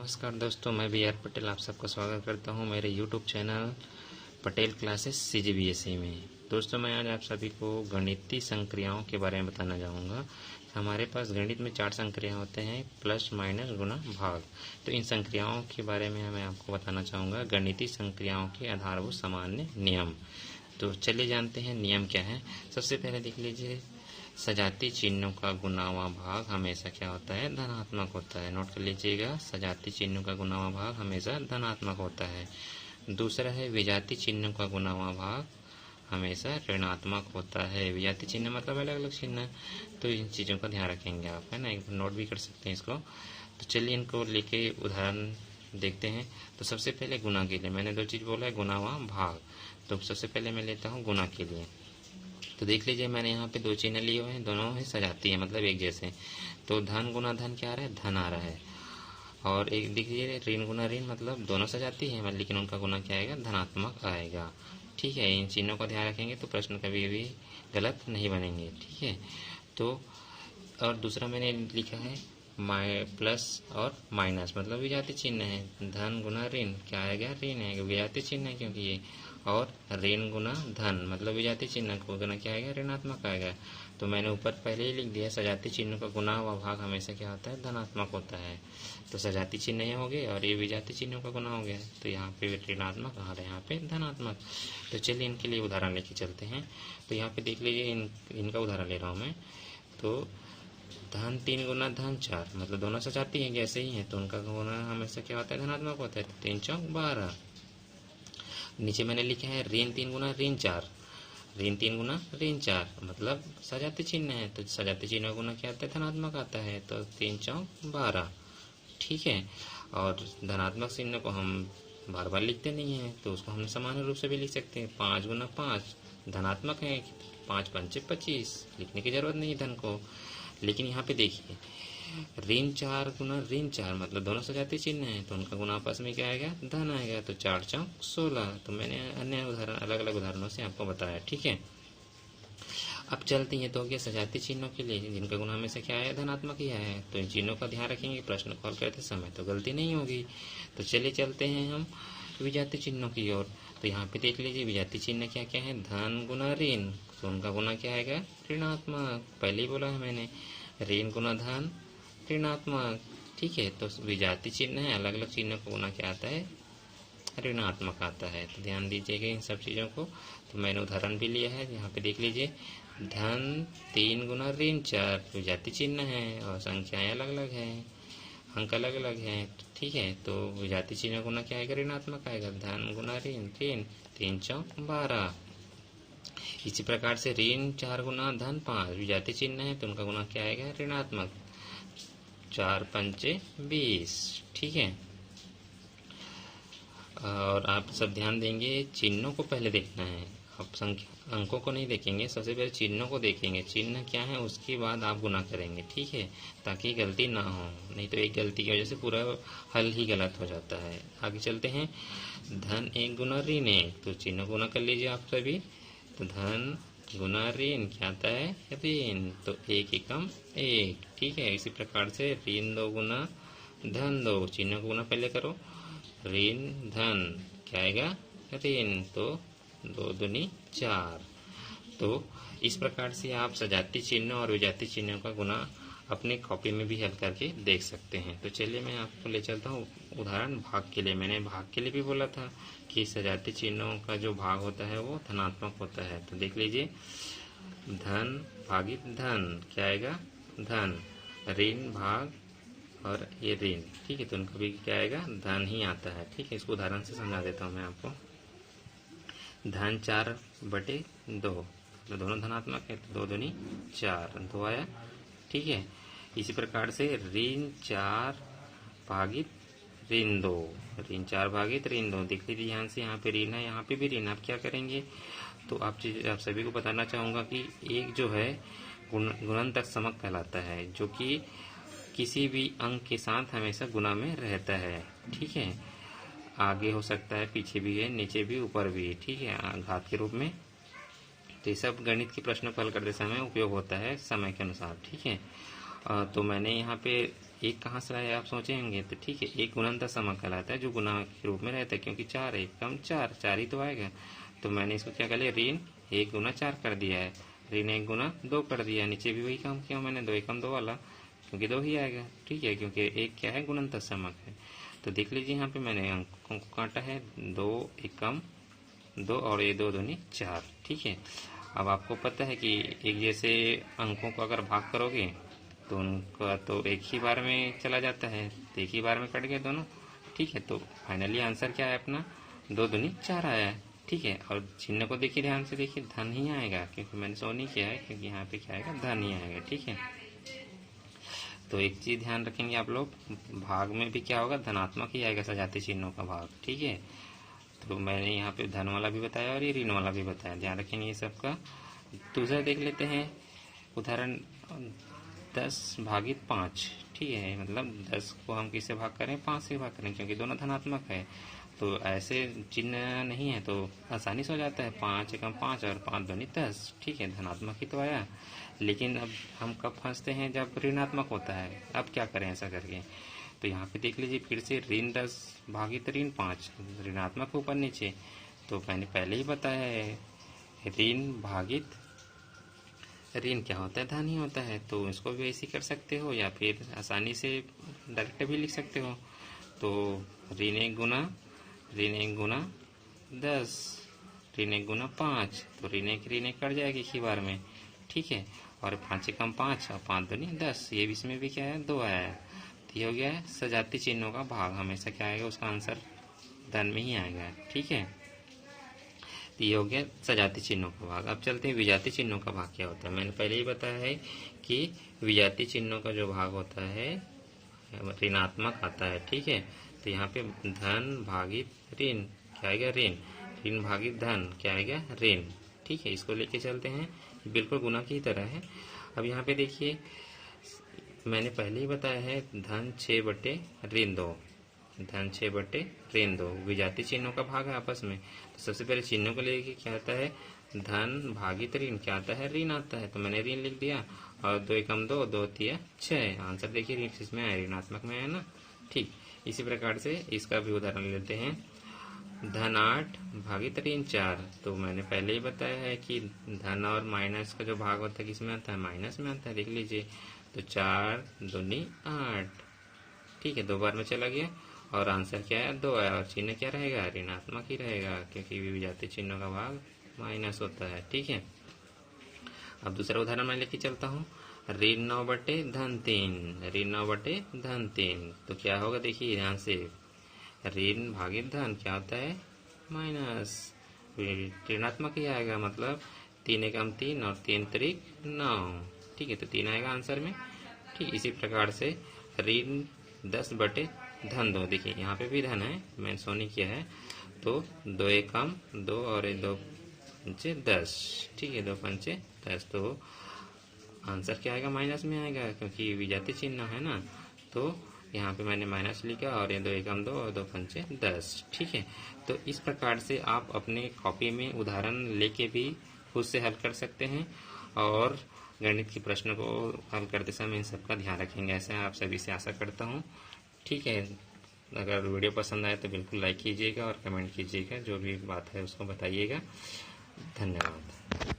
नमस्कार दोस्तों, मैं बी आर पटेल आप सबका स्वागत करता हूं मेरे YouTube channel Patel classes CGBSE में। दोस्तों, मैं आज आप सभी को गणितीय संक्रियाओं के बारे में बताना चाहूँगा। हमारे पास गणित में 4 संक्रियाएं होते हैं, प्लस, माइनस, गुणा, भाग। तो इन संक्रियाओं के बारे में मैं आपको बताना चाहूँगा गणितीय संक्रियाओं के आधारभूत सामान्य नियम। तो चलिए जानते हैं नियम क्या है। सबसे पहले देख लीजिए, सजातीय चिन्हों का गुणा व भाग हमेशा क्या होता है, धनात्मक होता है। नोट कर लीजिएगा, सजातीय चिन्हों का गुणा व भाग हमेशा धनात्मक होता है। दूसरा है विजातीय चिन्हों का गुणा व भाग हमेशा ऋणात्मक होता है। विजातीय चिन्ह मतलब अलग अलग चिन्ह, तो इन चीज़ों का ध्यान रखेंगे आप, है ना। एक नोट भी कर सकते हैं इसको। तो चलिए इनको लेके उदाहरण देखते हैं। तो सबसे पहले गुणा के लिए मैंने 2 चीज़ बोला है, गुणा व भाग। तो सबसे पहले मैं लेता हूँ गुणा के लिए। तो देख लीजिए, मैंने यहाँ पे 2 चिन्ह लिए हुए हैं, दोनों ही सजातीय है, मतलब एक जैसे। तो धन गुना धन क्या आ रहा है, धन आ रहा है। और एक देखिए ऋण गुना ऋण, मतलब दोनों सजातीय है, लेकिन उनका गुना क्या आएगा, धनात्मक आएगा। ठीक है, इन चिन्हों का ध्यान रखेंगे तो प्रश्न कभी भी गलत नहीं बनेंगे। ठीक है। तो और दूसरा मैंने लिखा है प्लस और माइनस, मतलब विजातीय चिन्ह है। धन गुना ऋण क्या आएगा, ऋण आएगा, विजातीय चिन्ह है क्योंकि ये। और ऋण गुना धन मतलब विजातीय चिन्ह को गुना क्या आएगा, ऋणात्मक आएगा। तो मैंने ऊपर पहले ही लिख दिया, सजातीय चिन्ह का गुना व भाग हमेशा क्या होता है, धनात्मक होता है। तो सजातीय चिन्ह ये हो गए और ये विजातीय चिन्हों का गुना हो गया। तो यहाँ पे ऋणात्मक और यहाँ पे धनात्मक। तो चलिए इनके लिए उदाहरण लेके चलते हैं। तो यहाँ पे देख लीजिए, इनका उदाहरण ले रहा हूँ मैं। तो धन 3 गुना धन 4, मतलब दोनों सजाती हैं जैसे ही हैं, तो उनका गुना हमेशा क्या होता है, धनात्मक होता है। तो 3 चौक 12। नीचे मैंने लिखा है ऋण 3 गुना ऋण 4, ऋण 3 गुना ऋण 4, मतलब सजातीय चिन्ह है। तो सजातीय चिन्ह का गुना क्या आता है, धनात्मक आता है। तो 3 चौक 12। ठीक है। और धनात्मक चिन्ह को हम बार बार लिखते नहीं हैं, तो उसको हम सामान्य रूप से भी लिख सकते हैं। 5 गुना 5 धनात्मक है, 5 पंचे 25, लिखने की जरूरत नहीं धन को। लेकिन यहाँ पे देखिए, ऋण 4 गुना ऋण 4, मतलब दोनों सजातीय चिन्ह हैं, तो उनका गुना आपस में क्या आएगा, धन आएगा। तो 4 चौक 16। तो मैंने अन्य उदाहरण अलग अलग उदाहरणों से आपको बताया। ठीक है। अब चलते हैं तो हो गया सजातीय चिन्हों के लिए, जिनका गुना हमेशा क्या है, धनात्मक ही है। तो इन चिन्हों का ध्यान रखेंगे, प्रश्न कॉल करते समय तो गलती नहीं होगी। तो चलिए चलते हैं हम विजातीय चिन्हों की ओर। तो यहाँ पे देख लीजिए, विजातीय चिन्ह क्या क्या है, धन गुना ऋण, तो उनका गुना क्या आएगा, ऋणात्मक। पहले ही बोला है मैंने, ऋण गुना धन ऋणात्मक। ठीक है। तो विजातीय चिन्ह है, अलग अलग चिन्हों का गुना क्या आता है, ऋणात्मक आता है। तो ध्यान दीजिएगा इन सब चीज़ों को। तो मैंने उदाहरण भी लिया है, यहाँ पे देख लीजिए, धन 3 गुना ऋण 4, विजातीय चिन्ह है और संख्याएं अलग अलग हैं, अंक अलग अलग हैं। ठीक है। तो विजातीय चिन्ह गुना क्या आएगा, ऋणात्मक आएगा। धन गुना ऋण ऋण, 3 चौक 12। इसी प्रकार से ऋण 4 गुना धन 5, विजातीय चिन्ह है, तो उनका गुना क्या आएगा, ऋणात्मक। 4 पंचे 20। ठीक है। और आप सब ध्यान देंगे, चिन्हों को पहले देखना है, आप संख्या अंकों को नहीं देखेंगे, सबसे पहले चिन्हों को देखेंगे, चिन्ह क्या है उसके बाद आप गुना करेंगे। ठीक है, ताकि गलती ना हो, नहीं तो एक गलती की वजह से पूरा हल ही गलत हो जाता है। आगे चलते हैं, धन 1 गुना ऋण 1, तो चिन्ह गुना कर लीजिए आप सभी। तो धन गुना ऋण क्या आता है, ऋण, तो 1 एकम 1। ठीक है। इसी प्रकार से ऋण 2 गुना धन 2, चिन्ह को गुना पहले करो, ऋण धन क्या आएगा, ऋण, तो 2 दूनी 4। तो इस प्रकार से आप सजातीय चिन्ह और विजातीय चिन्हों का गुना अपनी कॉपी में भी हल करके देख सकते हैं। तो चलिए मैं आपको ले चलता हूँ उदाहरण भाग के लिए। मैंने भाग के लिए भी बोला था कि सजातीय चिन्हों का जो भाग होता है वो धनात्मक होता है। तो देख लीजिए, धन भागित धन क्या आएगा, धन, ऋण भाग और ये ऋण। ठीक है। तो उनका भी क्या आएगा, धन ही आता है। ठीक है। इसको उदाहरण से समझा देता हूँ मैं आपको। धन 4/2, तो दोनों धनात्मक है, तो 2 दूनी 4, 2 आया। ठीक है। इसी प्रकार से ऋण 4 भागित ऋण 2, ऋण 4 भागित ऋण 2। देख लीजिए ध्यान से, यहाँ पे ऋण है, यहाँ पे भी ऋण। आप क्या करेंगे, तो आप सभी को बताना चाहूँगा कि एक जो है गुणनतक समक कहलाता है, जो कि किसी भी अंक के साथ हमेशा गुना में रहता है। ठीक है। आगे हो सकता है, पीछे भी है, नीचे भी, ऊपर भी। ठीक है, घात के रूप में। तो ये सब गणित के प्रश्नों को हल करते समय उपयोग होता है समय के अनुसार। ठीक है। तो मैंने यहाँ पे एक कहाँ से लाए आप सोचेंगे, तो ठीक है, एक गुणनता समक कहलाता है जो गुना के रूप में रहता है, क्योंकि 4 1 कम 4 4 ही तो आएगा। तो मैंने इसको क्या कर लिया, ऋण 1 गुना 4 कर दिया है, ऋण 1 गुना 2 कर दिया। नीचे भी वही काम किया मैंने, 2 एकम 2 वाला, क्योंकि 2 ही आएगा। ठीक है, क्योंकि एक क्या है, गुणनता समक है। तो देख लीजिए यहाँ पे मैंने अंकों को काटा है, 2 एकम 2 और ये 2 दूनी 4। ठीक है, अब आपको पता है कि एक जैसे अंकों को अगर भाग करोगे तो उनका तो एक ही बार में चला जाता है, तो एक ही बार में कट गए दोनों। ठीक है, तो फाइनली आंसर क्या है अपना, 2 दूनी 4 आया है। ठीक है, और चिन्ह को देखिए, ध्यान से देखिए, धन ही आएगा, क्योंकि मैंने सो नहीं किया है, क्योंकि यहाँ पे क्या आएगा, धन ही आएगा। ठीक है, तो एक चीज ध्यान रखेंगे आप लोग, भाग में भी क्या होगा, धनात्मक ही आएगा सजाती चिन्हों का भाग। ठीक है, तो मैंने यहाँ पे धन वाला भी बताया और ये ऋण वाला भी बताया, ध्यान रखेंगे ये सबका। दूसरा देख लेते हैं उदाहरण, 10 भागित 5। ठीक है, मतलब 10 को हम किससे भाग करें, 5 से भाग करें, क्योंकि दोनों धनात्मक है। तो ऐसे चिन्ह नहीं है तो आसानी से हो जाता है, 5 एकम 5 और 5 दूनी 10। ठीक है, धनात्मक ही तो आया। लेकिन अब हम कब फंसते हैं, जब ऋणात्मक होता है। अब क्या करें ऐसा करके, तो यहाँ पे देख लीजिए फिर से, ऋण 10 भागित ऋण 5, ऋणात्मक ऊपर नीचे। तो मैंने पहले ही बताया है, ऋण भागित ऋण क्या होता है, धन ही होता है। तो इसको भी ऐसे कर सकते हो, या फिर आसानी से डायरेक्ट भी लिख सकते हो। तो ऋण 1 गुना 10, ऋण 1 गुना 5, तो ऋण 1 कट जाएगी एक ही बार में। ठीक है, और 5 एकम 5 और 5 दूनी 10, ये भी इसमें भी क्या है, 2 आया है। तो ये हो गया है सजाती चिन्हों का भाग, हमेशा क्या आएगा, उसका आंसर धन में ही आएगा। ठीक है, तो ये हो गया सजाती चिन्हों का भाग। अब चलते हैं विजाती चिन्हों का भाग क्या होता है। मैंने पहले ही बताया है कि विजाती चिन्हों का जो भाग होता है ऋणात्मक आता है। ठीक है, तो यहाँ पे धन भागित ऋण क्या आएगा, ऋण भागित धन क्या आएगा, ऋण। ठीक है, इसको लेके चलते हैं, बिल्कुल गुना की तरह है। अब यहाँ पे देखिए, मैंने पहले ही बताया है, धन 6 बटे ऋण 2, धन 6 बटे ऋण 2 विजाती चिन्हों का भाग है आपस में। तो सबसे पहले चिन्हों को लेके क्या आता है, धन भागित ऋण क्या आता है, ऋण आता है। तो मैंने ऋण लिख दिया, और 2 एकम 2, 2 तिया 6, आंसर देखिए ऋण किसमें आया, ऋणात्मक में है ना। ठीक, इसी प्रकार से इसका भी उदाहरण लेते हैं, धन 8 भागित ऋण 4। तो मैंने पहले ही बताया है कि धन और माइनस का जो भाग होता है किसमें आता है, माइनस में आता है। देख लीजिए, तो 4 दूनी 8। ठीक है, 2 बार में चला गया, और आंसर क्या है, 2 आया, और चिन्ह क्या रहेगा, ऋणात्मक ही रहेगा, क्योंकि विजातीय चिन्हों का भाग माइनस होता है। ठीक है, अब दूसरा उदाहरण मैं लेके चलता हूँ, ऋण 9 बटे धन 3, ऋण 9 बटे धन 3। तो क्या होगा, देखिए ध्यान से, ऋण भागित धन क्या होता है, माइनस, ऋणात्मक ही आएगा, मतलब 3 एकम 3 और 3 त्रिक 9। ठीक है, तो 3 आएगा आंसर में। ठीक, इसी प्रकार से ऋण 10 बटे धन 2, देखिए यहाँ पे भी धन है, मैंने सोनी किया है, तो 2 एकम 2 और 2 पंचे 10। ठीक है, 2 पंचे 10, तो आंसर क्या आएगा, माइनस में आएगा, क्योंकि विजातीय चिन्ह है ना। तो यहाँ पे मैंने माइनस लिखा, और ये 2 एकम 2 और 2 पंचे 10। ठीक है, तो इस प्रकार से आप अपने कॉपी में उदाहरण लेके भी खुद से हल कर सकते हैं, और गणित के प्रश्नों को हल करते समय इन सबका ध्यान रखेंगे, ऐसे आप सभी से आशा करता हूँ। ठीक है, अगर वीडियो पसंद आए तो बिल्कुल लाइक कीजिएगा और कमेंट कीजिएगा, जो भी बात है उसको बताइएगा। धन्यवाद।